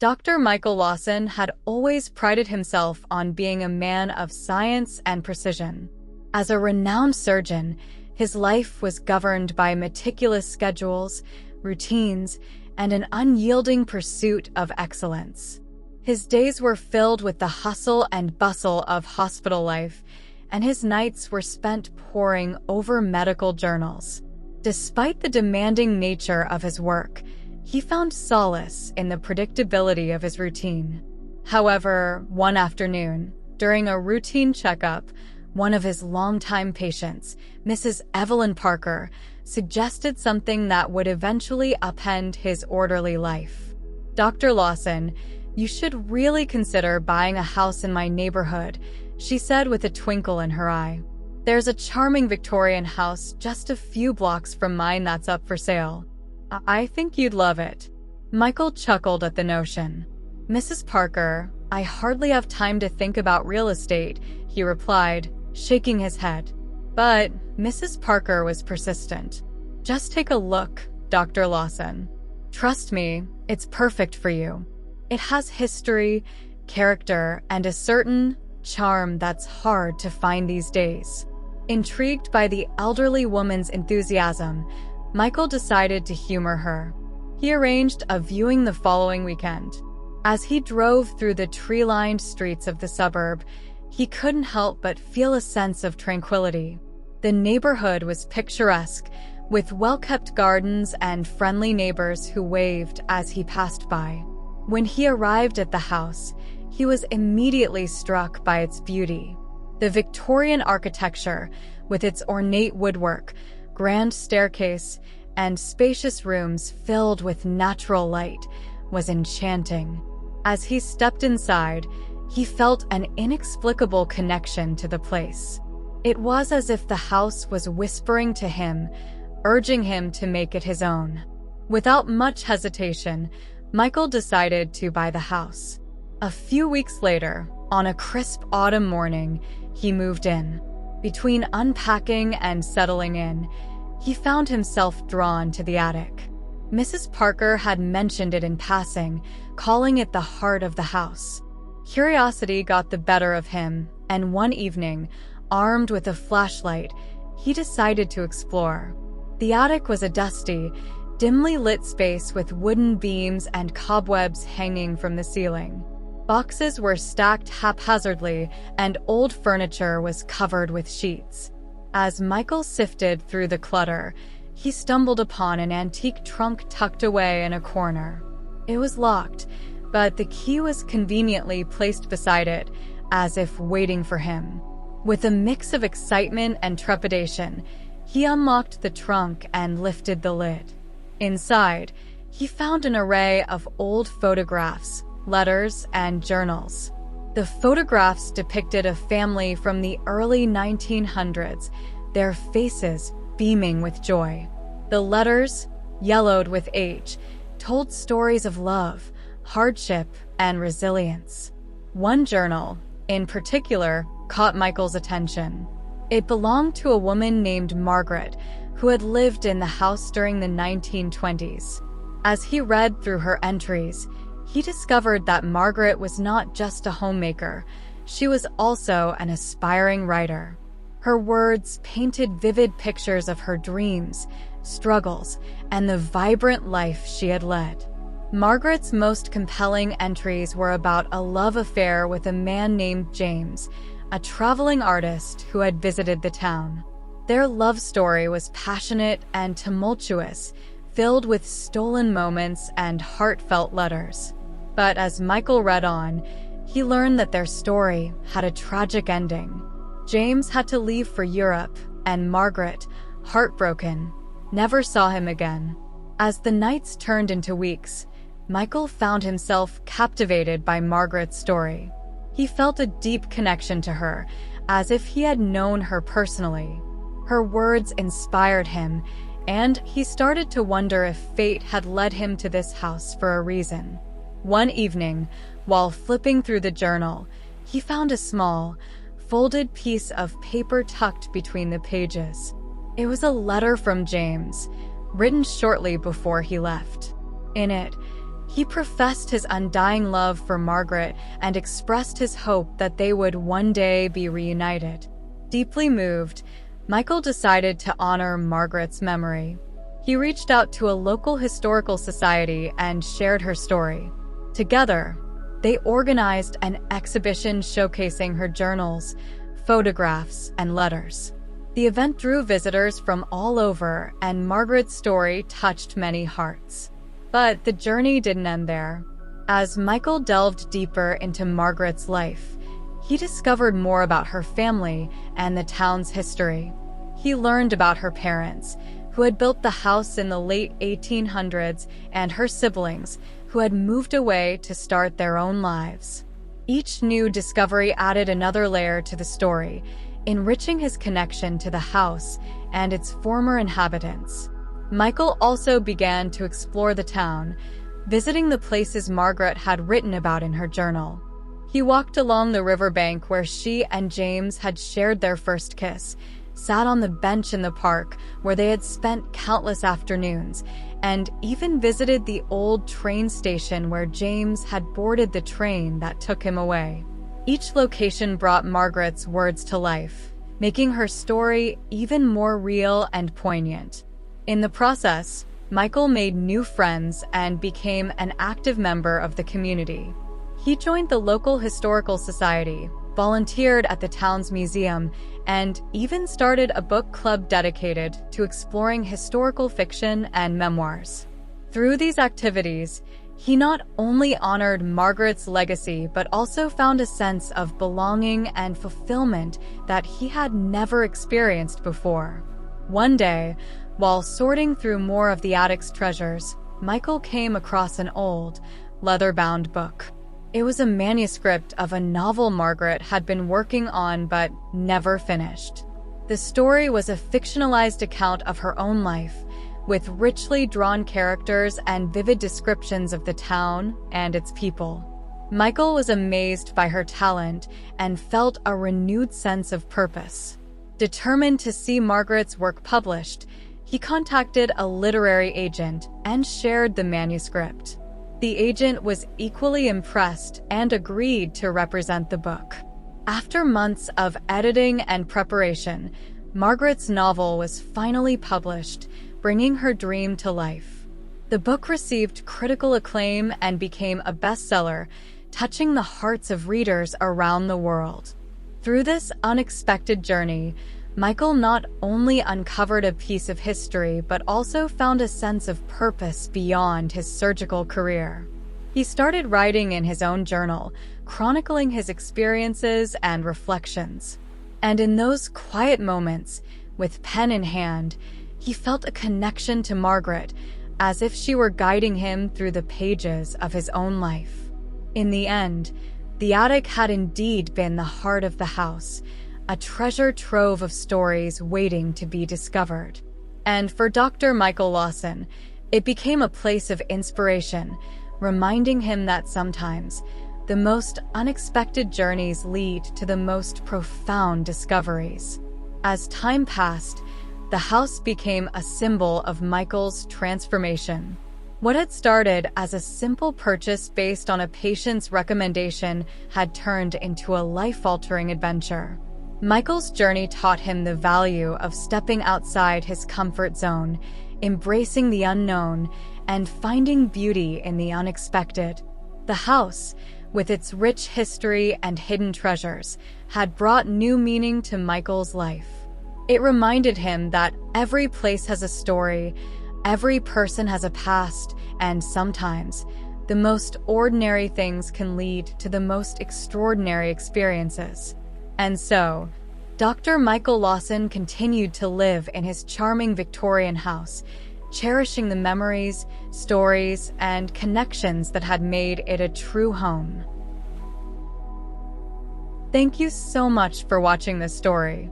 Dr. Michael Lawson had always prided himself on being a man of science and precision. As a renowned surgeon, his life was governed by meticulous schedules, routines, and an unyielding pursuit of excellence. His days were filled with the hustle and bustle of hospital life, and his nights were spent poring over medical journals. Despite the demanding nature of his work, he found solace in the predictability of his routine. However, one afternoon, during a routine checkup, one of his longtime patients, Mrs. Evelyn Parker, suggested something that would eventually upend his orderly life. "Dr. Lawson, you should really consider buying a house in my neighborhood," she said with a twinkle in her eye. "There's a charming Victorian house just a few blocks from mine that's up for sale. I think you'd love it." Michael chuckled at the notion. "Mrs. Parker, I hardly have time to think about real estate," he replied, shaking his head. But Mrs. Parker was persistent. "Just take a look, Dr. Lawson. Trust me, it's perfect for you. It has history, character, and a certain charm that's hard to find these days." Intrigued by the elderly woman's enthusiasm, Michael decided to humor her. He arranged a viewing the following weekend. As he drove through the tree-lined streets of the suburb, he couldn't help but feel a sense of tranquility. The neighborhood was picturesque, with well-kept gardens and friendly neighbors who waved as he passed by. When he arrived at the house, he was immediately struck by its beauty. The Victorian architecture, with its ornate woodwork, grand staircase, and spacious rooms filled with natural light, was enchanting. As he stepped inside, he felt an inexplicable connection to the place. It was as if the house was whispering to him, urging him to make it his own. Without much hesitation, Michael decided to buy the house. A few weeks later, on a crisp autumn morning, he moved in. Between unpacking and settling in, he found himself drawn to the attic. Mrs. Parker had mentioned it in passing, calling it the heart of the house. Curiosity got the better of him, and one evening, armed with a flashlight, he decided to explore. The attic was a dusty, dimly lit space with wooden beams and cobwebs hanging from the ceiling. Boxes were stacked haphazardly, and old furniture was covered with sheets. As Michael sifted through the clutter, he stumbled upon an antique trunk tucked away in a corner. It was locked, but the key was conveniently placed beside it, as if waiting for him. With a mix of excitement and trepidation, he unlocked the trunk and lifted the lid. Inside, he found an array of old photographs, letters, and journals. The photographs depicted a family from the early 1900s, their faces beaming with joy. The letters, yellowed with age, told stories of love, hardship, and resilience. One journal, in particular, caught Michael's attention. It belonged to a woman named Margaret, who had lived in the house during the 1920s. As he read through her entries, he discovered that Margaret was not just a homemaker, she was also an aspiring writer. Her words painted vivid pictures of her dreams, struggles, and the vibrant life she had led. Margaret's most compelling entries were about a love affair with a man named James, a traveling artist who had visited the town. Their love story was passionate and tumultuous, filled with stolen moments and heartfelt letters. But as Michael read on, he learned that their story had a tragic ending. James had to leave for Europe, and Margaret, heartbroken, never saw him again. As the nights turned into weeks, Michael found himself captivated by Margaret's story. He felt a deep connection to her, as if he had known her personally. Her words inspired him, and he started to wonder if fate had led him to this house for a reason. One evening, while flipping through the journal, he found a small, folded piece of paper tucked between the pages. It was a letter from James, written shortly before he left. In it, He professed his undying love for Margaret and expressed his hope that they would one day be reunited. Deeply moved, Michael decided to honor Margaret's memory. He reached out to a local historical society and shared her story. Together, they organized an exhibition showcasing her journals, photographs, and letters. The event drew visitors from all over, and Margaret's story touched many hearts. But the journey didn't end there. As Michael delved deeper into Margaret's life, he discovered more about her family and the town's history. He learned about her parents, who had built the house in the late 1800s, and her siblings, who had moved away to start their own lives. Each new discovery added another layer to the story, enriching his connection to the house and its former inhabitants. Michael also began to explore the town, visiting the places Margaret had written about in her journal. He walked along the riverbank where she and James had shared their first kiss, sat on the bench in the park where they had spent countless afternoons, and even visited the old train station where James had boarded the train that took him away. Each location brought Margaret's words to life, making her story even more real and poignant. In the process, Michael made new friends and became an active member of the community. He joined the local historical society, volunteered at the town's museum, and even started a book club dedicated to exploring historical fiction and memoirs. Through these activities, he not only honored Margaret's legacy but also found a sense of belonging and fulfillment that he had never experienced before. One day, while sorting through more of the attic's treasures, Michael came across an old, leather-bound book. It was a manuscript of a novel Margaret had been working on but never finished. The story was a fictionalized account of her own life, with richly drawn characters and vivid descriptions of the town and its people. Michael was amazed by her talent and felt a renewed sense of purpose. Determined to see Margaret's work published, he contacted a literary agent and shared the manuscript. The agent was equally impressed and agreed to represent the book. After months of editing and preparation, Margaret's novel was finally published, bringing her dream to life. The book received critical acclaim and became a bestseller, touching the hearts of readers around the world. Through this unexpected journey, Michael not only uncovered a piece of history but also found a sense of purpose beyond his surgical career. He started writing in his own journal, chronicling his experiences and reflections. And in those quiet moments, with pen in hand, he felt a connection to Margaret, as if she were guiding him through the pages of his own life. In the end, the attic had indeed been the heart of the house, a treasure trove of stories waiting to be discovered. And for Dr. Michael Lawson, it became a place of inspiration, reminding him that sometimes the most unexpected journeys lead to the most profound discoveries. As time passed, the house became a symbol of Michael's transformation. What had started as a simple purchase based on a patient's recommendation had turned into a life-altering adventure. Michael's journey taught him the value of stepping outside his comfort zone, embracing the unknown, and finding beauty in the unexpected. The house, with its rich history and hidden treasures, had brought new meaning to Michael's life. It reminded him that every place has a story, every person has a past, and sometimes the most ordinary things can lead to the most extraordinary experiences. And so, Dr. Michael Lawson continued to live in his charming Victorian house, cherishing the memories, stories, and connections that had made it a true home. Thank you so much for watching this story.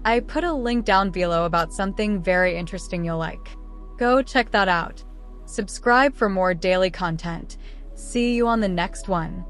I put a link down below about something very interesting you'll like. Go check that out. Subscribe for more daily content. See you on the next one.